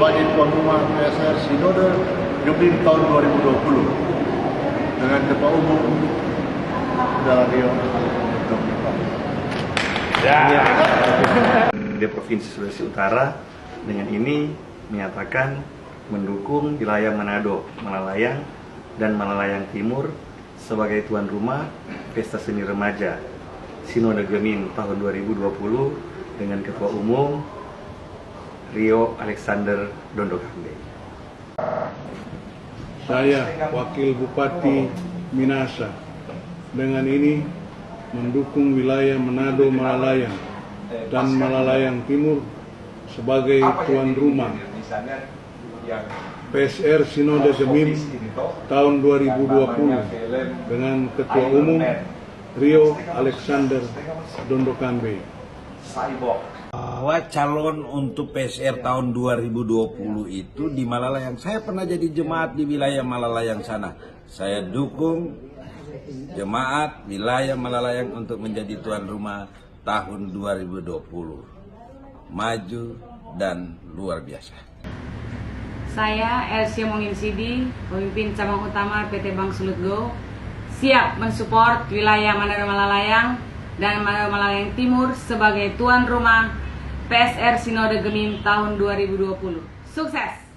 sebagai tuan rumah PSR Sinode Gemim tahun 2020 dengan Ketua Umum Saudara Rio. Di Provinsi Sulawesi Utara dengan ini menyatakan mendukung wilayah Manado, Malalayang, dan Malalayang Timur sebagai tuan rumah Pesta Seni Remaja Sinode Gemim tahun 2020 dengan Ketua Umum Rio Alexander Dondokambe. Saya, Wakil Bupati Minasa, dengan ini mendukung wilayah Manado, Malalayang, dan Malalayang Timur sebagai tuan rumah PSR Sinode Gemim tahun 2020 dengan Ketua Umum Rio Alexander Dondokambe. Bahwa calon untuk PSR tahun 2020 itu di Malalayang. Saya pernah jadi jemaat di wilayah Malalayang sana. Saya dukung jemaat wilayah Malalayang untuk menjadi tuan rumah tahun 2020. Maju dan luar biasa. Saya Elsie Mongin Sidi, pemimpin cabang utama PT Bank Sulut Go, siap mensupport wilayah Manado Malalayang dan Manado Malalayang Timur sebagai tuan rumah PSR Sinode Gemim tahun 2020. Sukses!